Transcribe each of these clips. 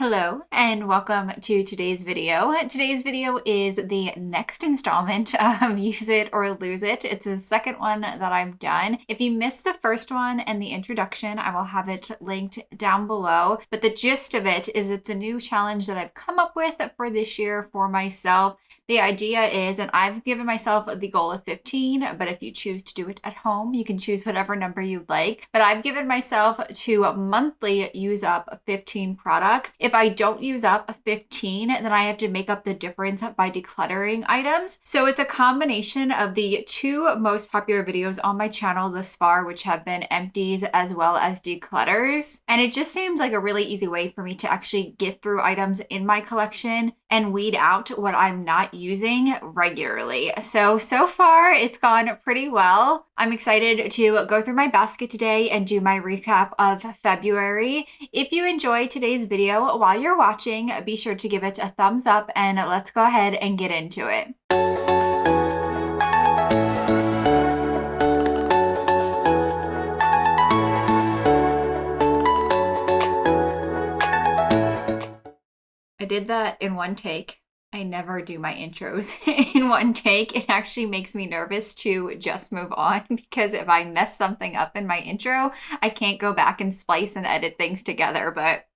Hello and welcome to today's video. Today's video is the next installment of Use It or Lose It. It's the second one that I've done. If you missed the first one and the introduction, I will have it linked down below. But the gist of it is it's a new challenge that I've come up with for this year for myself. The idea is, and I've given myself the goal of 15, but if you choose to do it at home, you can choose whatever number you'd like. But I've given myself to monthly use up 15 products. If I don't use up 15, then I have to make up the difference by decluttering items. So it's a combination of the two most popular videos on my channel thus far, which have been empties as well as declutters. And it just seems like a really easy way for me to actually get through items in my collection and weed out what I'm not using regularly. So far it's gone pretty well. I'm excited to go through my basket today and do my recap of February. If you enjoyed today's video while you're watching, be sure to give it a thumbs up and let's go ahead and get into it. I did that in one take. I never do my intros in one take. It actually makes me nervous to just move on because if I mess something up in my intro, I can't go back and splice and edit things together, but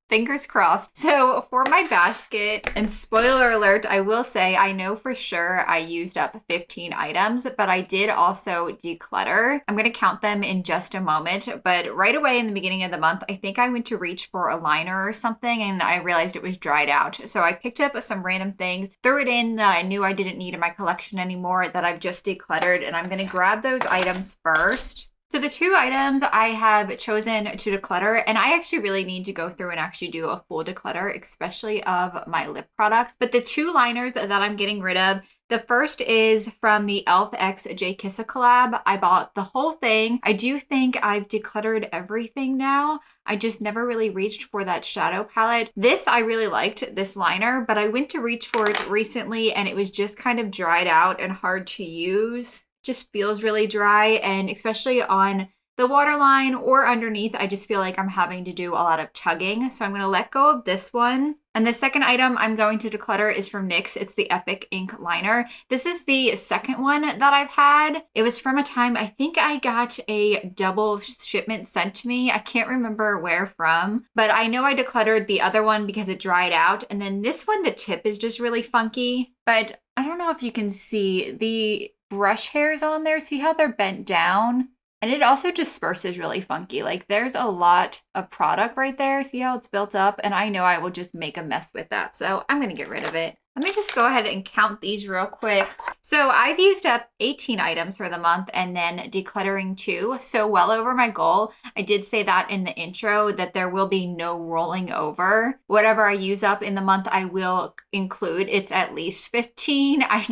fingers crossed. So for my basket, and spoiler alert, I will say I know for sure I used up 15 items, but I did also declutter. I'm going to count them in just a moment, but right away in the beginning of the month, I think I went to reach for a liner or something and I realized it was dried out. So I picked up some random things, threw it in that I knew I didn't need in my collection anymore that I've just decluttered, and I'm going to grab those items first. So the two items I have chosen to declutter, and I actually really need to go through and actually do a full declutter, especially of my lip products. But the two liners that I'm getting rid of, the first is from the e.l.f. x J Kissa collab. I bought the whole thing. I do think I've decluttered everything now. I just never really reached for that shadow palette. This, I really liked, this liner, but I went to reach for it recently and it was just kind of dried out and hard to use. Just feels really dry, and especially on the waterline or underneath, I just feel like I'm having to do a lot of tugging. So I'm going to let go of this one. And the second item I'm going to declutter is from NYX. It's the Epic Ink Liner. This is the second one that I've had. It was from a time, I think I got a double shipment sent to me. I can't remember where from, but I know I decluttered the other one because it dried out. And then this one, the tip is just really funky, but I don't know if you can see the brush hairs on there. See how they're bent down? And it also disperses really funky. Like there's a lot of product right there. See how it's built up? And I know I will just make a mess with that. So I'm going to get rid of it. Let me just go ahead and count these real quick. So I've used up 18 items for the month and then decluttering 2. So well over my goal. I did say that in the intro that there will be no rolling over. Whatever I use up in the month, I will include. It's at least 15. I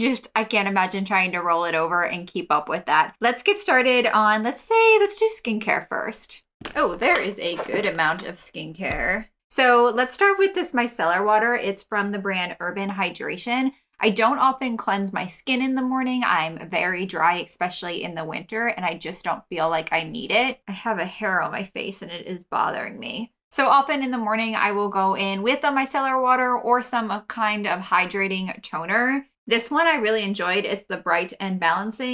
can't imagine trying to roll it over and keep up with that. Let's get started on, let's do skincare first. Oh, there is a good amount of skincare. So let's start with this micellar water. It's from the brand Urban Hydration. I don't often cleanse my skin in the morning. I'm very dry, especially in the winter, and I just don't feel like I need it. I have a hair on my face and it is bothering me. So often in the morning, I will go in with a micellar water or some kind of hydrating toner. This one I really enjoyed. It's the Bright and Balanced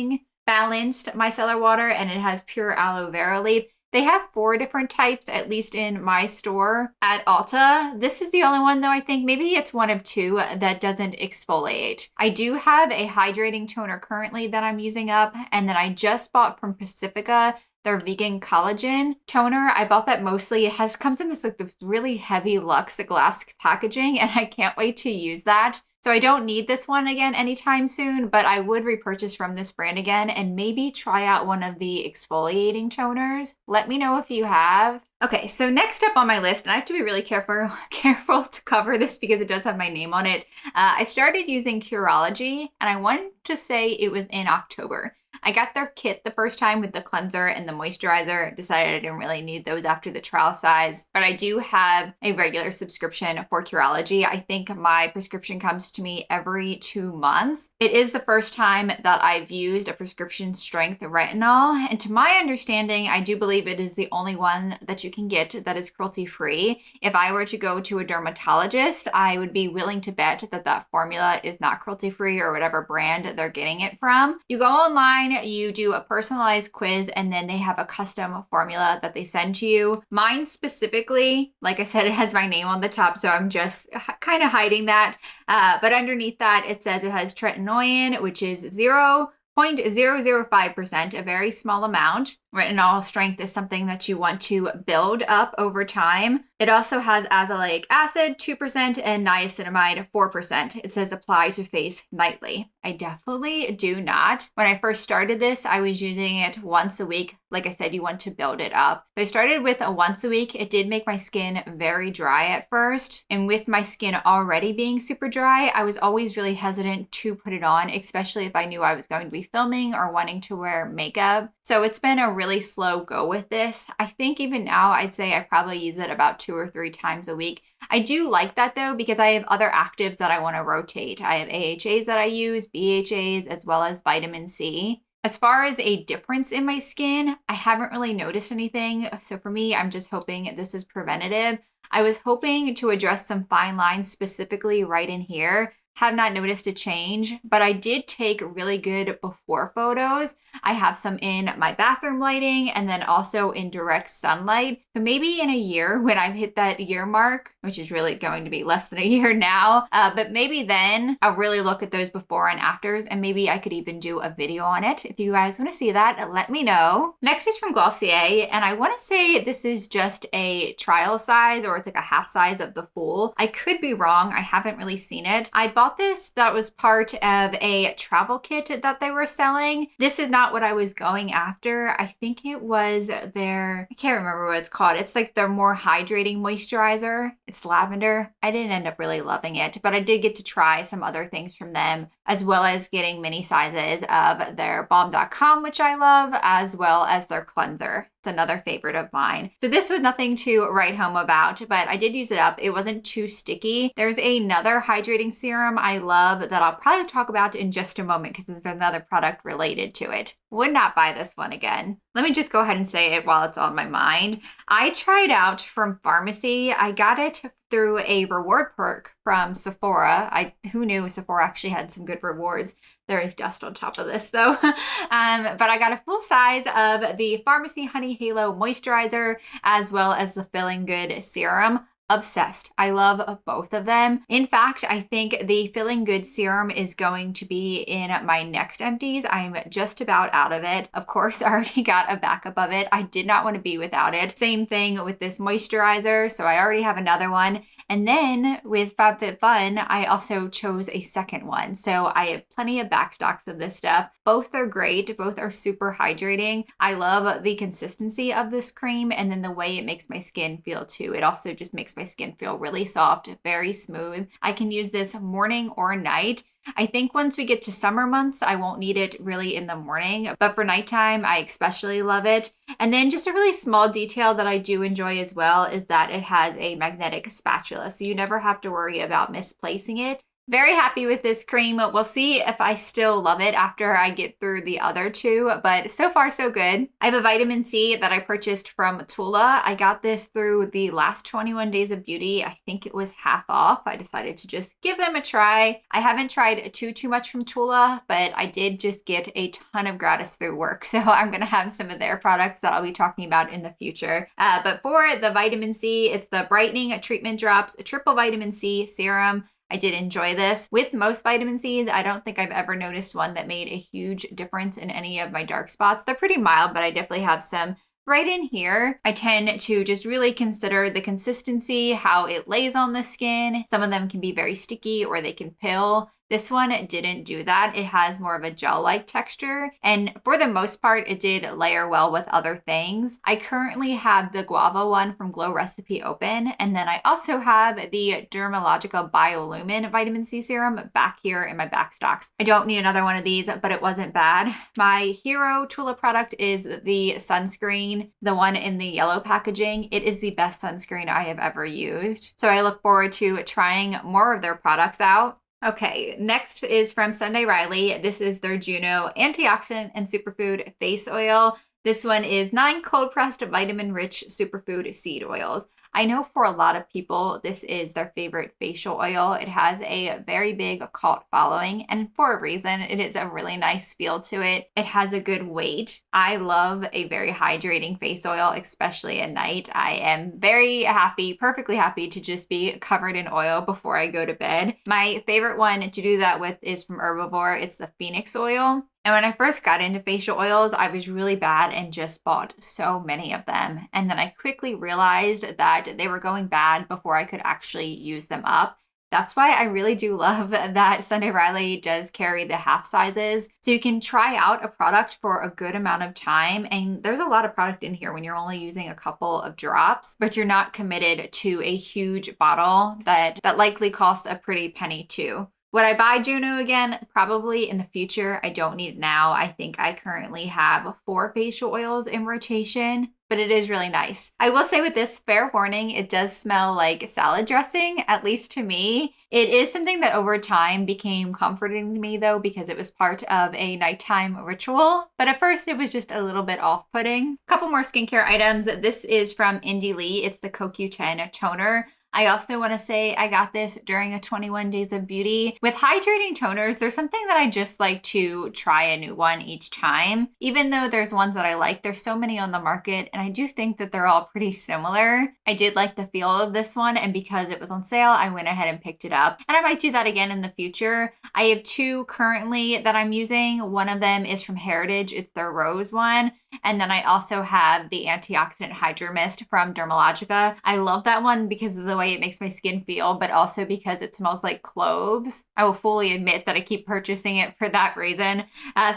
micellar water, and it has pure aloe vera leaf. They have 4 different types, at least in my store at Ulta. This is the only one though, I think. Maybe it's one of 2 that doesn't exfoliate. I do have a hydrating toner currently that I'm using up, and then I just bought from Pacifica their vegan collagen toner. I bought that mostly. It comes in this really heavy luxe glass packaging, and I can't wait to use that. So I don't need this one again anytime soon, but I would repurchase from this brand again and maybe try out one of the exfoliating toners. Let me know if you have. Okay, so next up on my list, and I have to be really careful to cover this because it does have my name on it. I started using Curology, and I wanted to say it was in October. I got their kit the first time with the cleanser and the moisturizer. Decided I didn't really need those after the trial size, but I do have a regular subscription for Curology. I think my prescription comes to me every 2 months. It is the first time that I've used a prescription strength retinol, and to my understanding, I do believe it is the only one that you can get that is cruelty-free. If I were to go to a dermatologist, I would be willing to bet that that formula is not cruelty-free or whatever brand they're getting it from. You go online, you do a personalized quiz, and then they have a custom formula that they send to you. Mine specifically, like I said, it has my name on the top, so I'm just kind of hiding that. But underneath that, it says it has tretinoin, which is 0.005%, a very small amount. Retinol strength is something that you want to build up over time. It also has azelaic acid, 2%, and niacinamide, 4%. It says apply to face nightly. I definitely do not. When I first started this, I was using it once a week. Like I said, you want to build it up. I started with a once a week. It did make my skin very dry at first. And with my skin already being super dry, I was always really hesitant to put it on, especially if I knew I was going to be filming or wanting to wear makeup. So it's been a really slow go with this. I think even now, I'd say I probably use it about 2 or 3 times a week. I do like that though, because I have other actives that I want to rotate. I have AHAs that I use, BHAs, as well as vitamin C. As far as a difference in my skin, I haven't really noticed anything. So for me, I'm just hoping this is preventative. I was hoping to address some fine lines specifically right in here. Have not noticed a change, but I did take really good before photos. I have some in my bathroom lighting and then also in direct sunlight. So maybe in a year when I've hit that year mark, which is really going to be less than a year now, but maybe then I'll really look at those before and afters, and maybe I could even do a video on it. If you guys want to see that, let me know. Next is from Glossier, and I want to say this is just a trial size, or it's like a half size of the full. I could be wrong. I haven't really seen it. I bought this that was part of a travel kit that they were selling. This is not what I was going after. I think it was their, I can't remember what it's called. It's like their more hydrating moisturizer. It's lavender. I didn't end up really loving it, but I did get to try some other things from them, as well as getting mini sizes of their Balm.com, which I love, as well as their cleanser. It's another favorite of mine. So this was nothing to write home about, but I did use it up. It wasn't too sticky. There's another hydrating serum I love that I'll probably talk about in just a moment because there's another product related to it. Would not buy this one again. Let me just go ahead and say it while it's on my mind. I tried out from pharmacy. I got it through a reward perk from Sephora. Who knew Sephora actually had some good rewards. There is dust on top of this though. But I got a full size of the Pharmacy Honey Halo Moisturizer as well as the Feeling Good Serum. Obsessed. I love both of them. In fact, I think the Feeling Good serum is going to be in my next empties. I'm just about out of it. Of course, I already got a backup of it. I did not want to be without it. Same thing with this moisturizer. So I already have another one. And then with FabFitFun, I also chose a second one. So I have plenty of backstocks of this stuff. Both are great. Both are super hydrating. I love the consistency of this cream and then the way it makes my skin feel too. It also just makes my skin feel really soft, very smooth. I can use this morning or night. I think once we get to summer months, I won't need it really in the morning, but for nighttime, I especially love it. And then just a really small detail that I do enjoy as well is that it has a magnetic spatula, so you never have to worry about misplacing it. Very happy with this cream. We'll see if I still love it after I get through the other two, but so far so good. I have a vitamin C that I purchased from Tula. I got this through the last 21 Days of Beauty. I think it was half off. I decided to just give them a try. I haven't tried too much from Tula, but I did just get a ton of gratis through work. So I'm gonna have some of their products that I'll be talking about in the future. But for the vitamin C, it's the Brightening Treatment Drops, a triple vitamin C serum. I did enjoy this. With most vitamin C's, I don't think I've ever noticed one that made a huge difference in any of my dark spots. They're pretty mild, but I definitely have some right in here. I tend to just really consider the consistency, how it lays on the skin. Some of them can be very sticky or they can pill. This one didn't do that. It has more of a gel-like texture, and for the most part, it did layer well with other things. I currently have the guava one from Glow Recipe open, and then I also have the Dermalogica Biolumin Vitamin C Serum back here in my back stocks. I don't need another one of these, but it wasn't bad. My hero Tula product is the sunscreen, the one in the yellow packaging. It is the best sunscreen I have ever used. So I look forward to trying more of their products out. Okay, next is from Sunday Riley. This is their Juno Antioxidant and Superfood Face Oil. This one is 9 cold-pressed vitamin-rich superfood seed oils. I know for a lot of people, this is their favorite facial oil. It has a very big cult following, and for a reason. It is a really nice feel to it. It has a good weight. I love a very hydrating face oil, especially at night. I am very happy, perfectly happy to just be covered in oil before I go to bed. My favorite one to do that with is from Herbivore. It's the Phoenix oil. And when I first got into facial oils, I was really bad and just bought so many of them. And then I quickly realized that they were going bad before I could actually use them up. That's why I really do love that Sunday Riley does carry the half sizes. So you can try out a product for a good amount of time. And there's a lot of product in here when you're only using a couple of drops, but you're not committed to a huge bottle that likely costs a pretty penny too. Would I buy Juno again? Probably in the future. I don't need it now. I think I currently have 4 facial oils in rotation, but it is really nice. I will say with this, fair warning, it does smell like salad dressing, at least to me. It is something that over time became comforting to me though, because it was part of a nighttime ritual. But at first it was just a little bit off-putting. A couple more skincare items. This is from Indie Lee. It's the CoQ10 toner. I also want to say I got this during a 21 Days of Beauty. With hydrating toners, there's something that I just like to try a new one each time. Even though there's ones that I like, there's so many on the market, and I do think that they're all pretty similar. I did like the feel of this one, and because it was on sale, I went ahead and picked it up. And I might do that again in the future. I have 2 currently that I'm using. One of them is from Heritage. It's their Rose one. And then I also have the Antioxidant Hydro Mist from Dermalogica. I love that one because of the way it makes my skin feel, but also because it smells like cloves. I will fully admit that I keep purchasing it for that reason.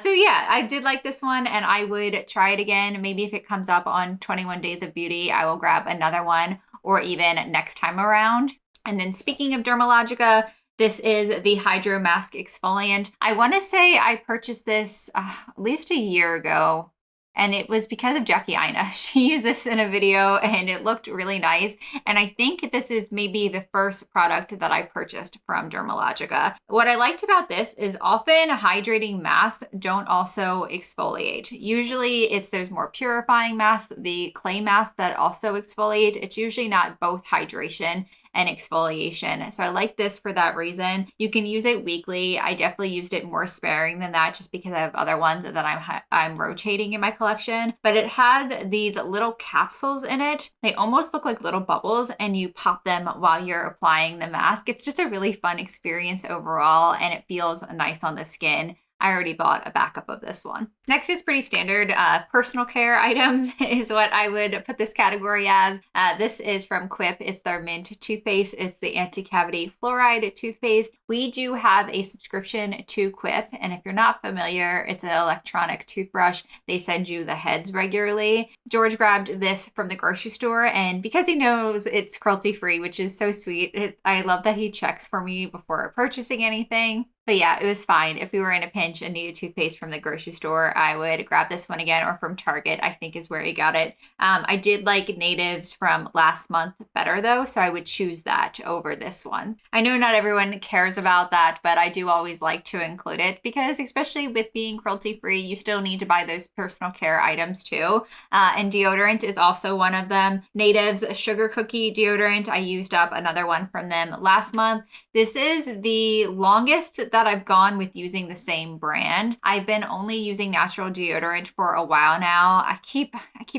So yeah, I did like this one, and I would try it again. Maybe if it comes up on 21 Days of Beauty, I will grab another one, or even next time around. And then speaking of Dermalogica, this is the Hydro Mask Exfoliant. I want to say I purchased this at least a year ago. And it was because of Jackie Aina. She used this in a video and it looked really nice. And I think this is maybe the first product that I purchased from Dermalogica. What I liked about this is often hydrating masks don't also exfoliate. Usually it's those more purifying masks, the clay masks that also exfoliate. It's usually not both hydration and exfoliation. So I like this for that reason. You can use it weekly. I definitely used it more sparing than that just because I have other ones that I'm rotating in my collection. But it had these little capsules in it. They almost look like little bubbles, and you pop them while you're applying the mask. It's just a really fun experience overall, and it feels nice on the skin. I already bought a backup of this one. Next is pretty standard. Personal care items is what I would put this category as. This is from Quip. It's their Mint toothpaste. It's the anti-cavity fluoride toothpaste. We do have a subscription to Quip, and if you're not familiar, it's an electronic toothbrush. They send you the heads regularly. George grabbed this from the grocery store, and because he knows it's cruelty-free, which is so sweet, I love that he checks for me before purchasing anything. But yeah, it was fine. If we were in a pinch and needed toothpaste from the grocery store, I would grab this one again, or from Target, I think is where he got it. I did like Natives from last month better though, so I would choose that over this one. I know not everyone cares about that, but I do always like to include it because especially with being cruelty-free, you still need to buy those personal care items too. And deodorant is also one of them. Natives Sugar Cookie deodorant, I used up another one from them last month. This is the longest that I've gone with using the same brand. I've been only using natural deodorant for a while now. I keep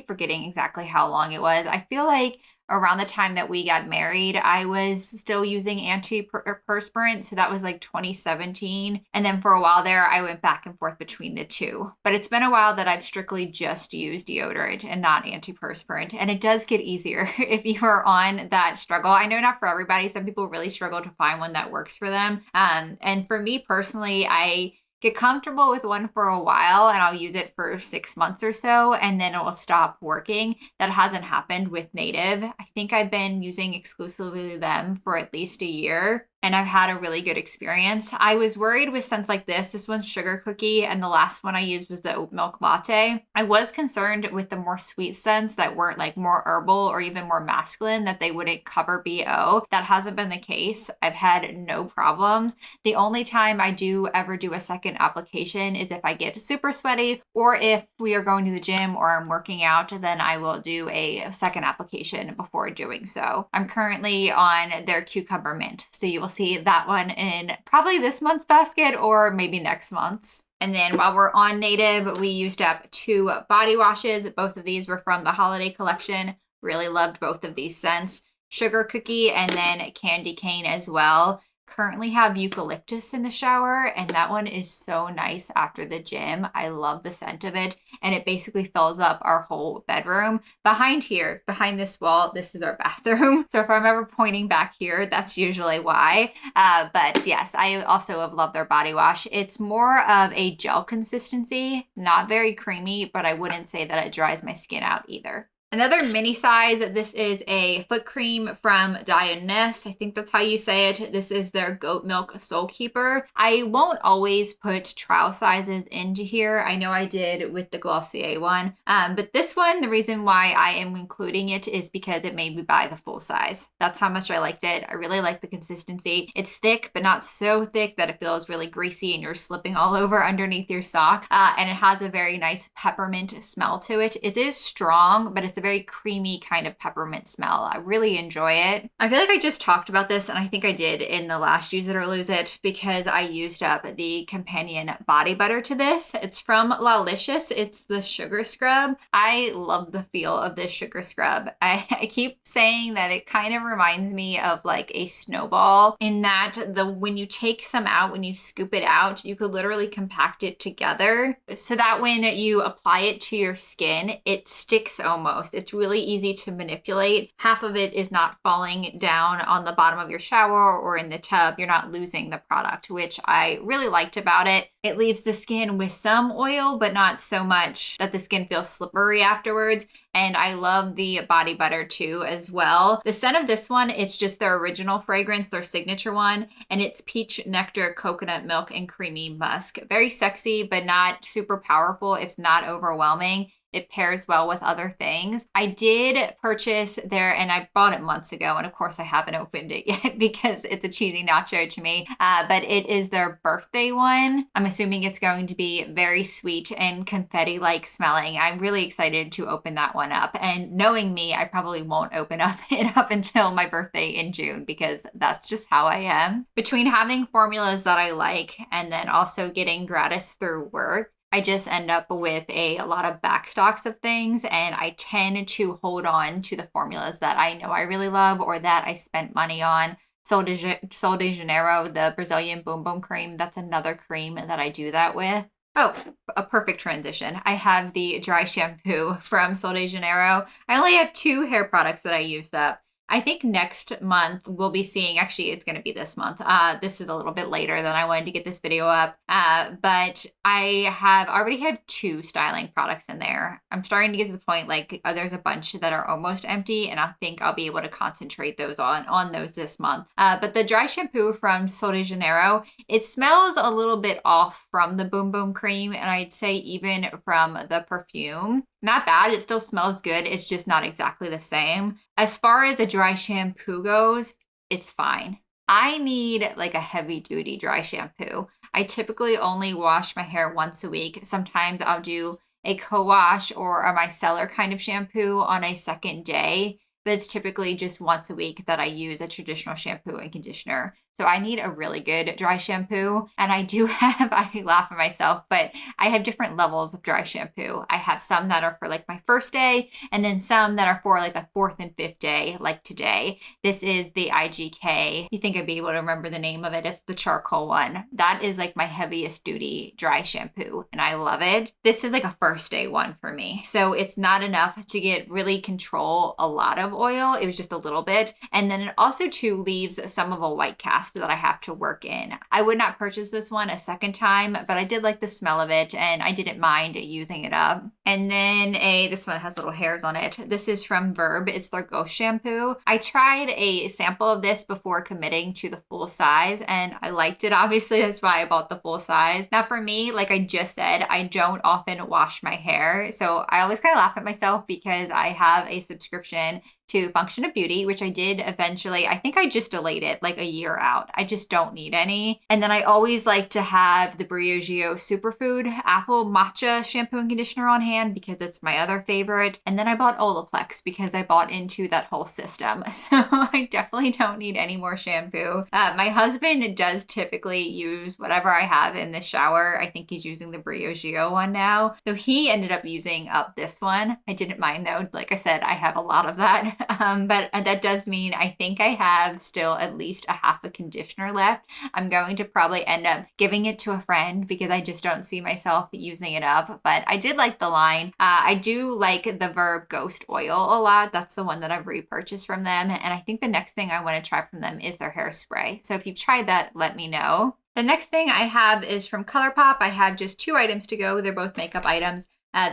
forgetting exactly how long it was. I feel like around the time that we got married, I was still using antiperspirant. So that was like 2017. And then for a while there, I went back and forth between the two. But it's been a while that I've strictly just used deodorant and not antiperspirant. And it does get easier if you are on that struggle. I know not for everybody. Some people really struggle to find one that works for them. And for me personally, I get comfortable with one for a while and I'll use it for 6 months or so and then it will stop working. That hasn't happened with Native. I think I've been using exclusively them for at least a year and I've had a really good experience. I was worried with scents like this. This one's Sugar Cookie and the last one I used was the Oat Milk Latte. I was concerned with the more sweet scents that weren't like more herbal or even more masculine that they wouldn't cover BO. That hasn't been the case. I've had no problems. The only time I do ever do a second application is if I get super sweaty or if we are going to the gym or I'm working out, then I will do a second application before doing so. I'm currently on their Cucumber Mint, so you will see that one in probably this month's basket or maybe next month's. And then while we're on Native, we used up 2 body washes. Both of these were from the holiday collection. Really loved both of these scents. Sugar Cookie and then Candy Cane as well. Currently have Eucalyptus in the shower and that one is so nice after the gym. I love the scent of it and it basically fills up our whole bedroom. Behind here, behind this wall, this is our bathroom. So if I'm ever pointing back here, that's usually why. But yes, I also have loved their body wash. It's more of a gel consistency, not very creamy, but I wouldn't say that it dries my skin out either. Another mini size, this is a foot cream from Denona. I think that's how you say it. This is their Goat Milk Soul Keeper. I won't always put trial sizes into here. I know I did with the Glossier one. But this one, the reason why I am including it is because it made me buy the full size. That's how much I liked it. I really like the consistency. It's thick, but not so thick that it feels really greasy and you're slipping all over underneath your socks. And it has a very nice peppermint smell to it. It is strong, but it's a very creamy kind of peppermint smell. I really enjoy it. I feel like I just talked about this and I think I did in the last Use It or Lose It because I used up the companion body butter to this. It's from Lalicious. It's the sugar scrub. I love the feel of this sugar scrub. I keep saying that it kind of reminds me of like a snowball in that when you take some out, when you scoop it out, you could literally compact it together so that when you apply it to your skin, it sticks almost. It's really easy to manipulate. Half of it is not falling down on the bottom of your shower or in the tub. You're not losing the product, which I really liked about it. It leaves the skin with some oil, but not so much that the skin feels slippery afterwards. And I love the body butter too as well. The scent of this one, it's just their original fragrance, their signature one, and it's peach nectar, coconut milk, and creamy musk. Very sexy, but not super powerful. It's not overwhelming. It pairs well with other things. I did purchase there, and I bought it months ago, and of course I haven't opened it yet because it's a cheesy nacho to me, but it is their birthday one. I'm assuming it's going to be very sweet and confetti-like smelling. I'm really excited to open that one up, and knowing me, I probably won't open it up until my birthday in June because that's just how I am. Between having formulas that I like and then also getting gratis through work, I just end up with a lot of backstocks of things and I tend to hold on to the formulas that I know I really love or that I spent money on. Sol de Janeiro, the Brazilian Boom Boom Cream, that's another cream that I do that with. Oh, a perfect transition. I have the dry shampoo from Sol de Janeiro. I only have 2 hair products that I used up. I think next month we'll be seeing, actually it's going to be this month. This is a little bit later than I wanted to get this video up. But I have already had 2 styling products in there. I'm starting to get to the point like there's a bunch that are almost empty and I think I'll be able to concentrate those on those this month. But the dry shampoo from Sol de Janeiro, it smells a little bit off from the Boom Boom Cream and I'd say even from the perfume. Not bad, it still smells good, it's just not exactly the same. As far as a dry shampoo goes, it's fine. I need like a heavy duty dry shampoo. I typically only wash my hair once a week. Sometimes I'll do a co-wash or a micellar kind of shampoo on a second day, but it's typically just once a week that I use a traditional shampoo and conditioner. So I need a really good dry shampoo. And I do have, I laugh at myself, but I have different levels of dry shampoo. I have some that are for like my first day, and then some that are for like a fourth and fifth day, like today. This is the IGK. You think I'd be able to remember the name of it? It's the charcoal one. That is like my heaviest duty dry shampoo, and I love it. This is like a first day one for me. So it's not enough to get really control a lot of oil. It was just a little bit. And then it also too leaves some of a white cast that I have to work in. I would not purchase this one a second time, but I did like the smell of it and I didn't mind using it up. And then this one has little hairs on it. This is from Verb. It's their Ghost shampoo. I tried a sample of this before committing to the full size and I liked it. Obviously, that's why I bought the full size. Now for me, like I just said, I don't often wash my hair. So I always kind of laugh at myself because I have a subscription to Function of Beauty, which I did eventually. I think I just delayed it like a year out. I just don't need any. And then I always like to have the Briogeo Superfood Apple Matcha shampoo and conditioner on hand because it's my other favorite. And then I bought Olaplex because I bought into that whole system. So I definitely don't need any more shampoo. My husband does typically use whatever I have in the shower. I think he's using the Briogeo one now. So he ended up using up this one. I didn't mind though. Like I said, I have a lot of that. But that does mean I think I have still at least a half a conditioner left. I'm going to probably end up giving it to a friend because I just don't see myself using it up. But I did like the line. I do like the Verb Ghost Oil a lot. That's the one that I've repurchased from them. And I think the next thing I want to try from them is their hairspray. So if you've tried that, let me know. The next thing I have is from Colourpop. I have just 2 items to go. They're both makeup items.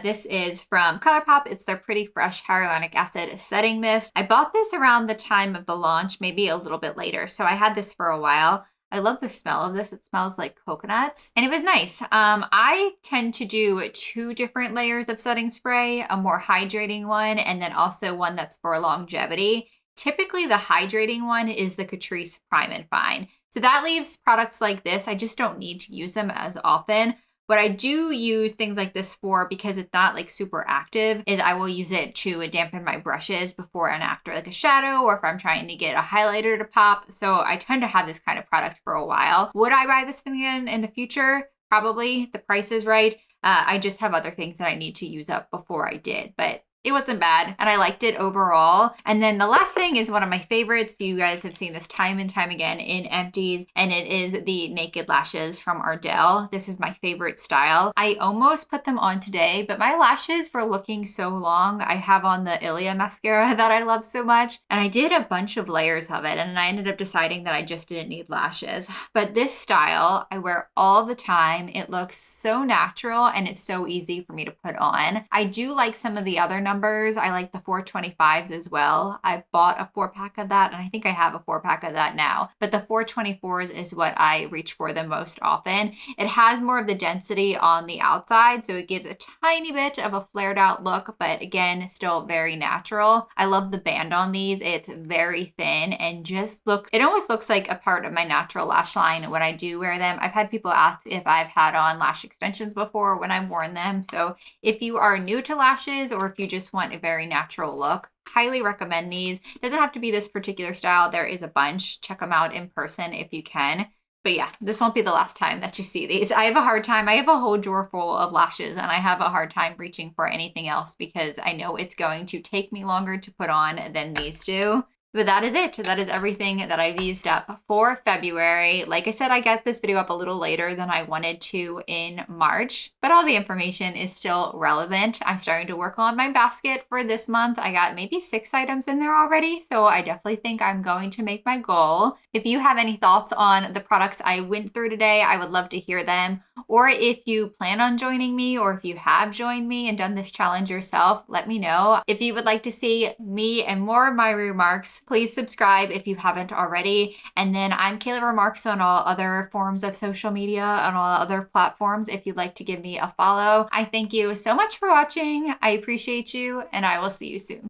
This is from Colourpop. It's their Pretty Fresh Hyaluronic Acid Setting Mist. I bought this around the time of the launch, maybe a little bit later. So I had this for a while. I love the smell of this. It smells like coconuts and it was nice. I tend to do 2 different layers of setting spray, a more hydrating one, and then also one that's for longevity. Typically the hydrating one is the Catrice Prime and Fine. So that leaves products like this. I just don't need to use them as often. What I do use things like this for, because it's not like super active, is I will use it to dampen my brushes before and after like a shadow, or if I'm trying to get a highlighter to pop. So I tend to have this kind of product for a while. Would I buy this thing again in the future? Probably. The price is right. I just have other things that I need to use up before I did, but it wasn't bad and I liked it overall. And then the last thing is one of my favorites. You guys have seen this time and time again in Empties, and it is the Naked Lashes from Ardell. This is my favorite style. I almost put them on today, but my lashes were looking so long. I have on the Ilia mascara that I love so much, and I did a bunch of layers of it, and I ended up deciding that I just didn't need lashes. But this style I wear all the time. It looks so natural and it's so easy for me to put on. I do like some of the other numbers. I like the 425s as well. I bought a 4-pack of that, and I think I have a 4-pack of that now. But the 424s is what I reach for the most often. It has more of the density on the outside, so it gives a tiny bit of a flared out look, but again, still very natural. I love the band on these. It's very thin and just looks, it almost looks like a part of my natural lash line when I do wear them. I've had people ask if I've had on lash extensions before when I've worn them. So if you are new to lashes, or if you just want a very natural look, highly recommend these. It doesn't have to be this particular style. There is a bunch. Check them out in person if you can. But yeah, this won't be the last time that you see these. I have a hard time. I have a whole drawer full of lashes, and I have a hard time reaching for anything else because I know it's going to take me longer to put on than these do. But that is it. That is everything that I've used up for February. Like I said, I got this video up a little later than I wanted to in March, but all the information is still relevant. I'm starting to work on my basket for this month. I got maybe 6 items in there already, so I definitely think I'm going to make my goal. If you have any thoughts on the products I went through today, I would love to hear them. Or if you plan on joining me, or if you have joined me and done this challenge yourself, let me know. If you would like to see me and more of my remarks, please subscribe if you haven't already. And then I'm Kayla Remarks on all other forms of social media, on all other platforms, if you'd like to give me a follow. I thank you so much for watching. I appreciate you, and I will see you soon.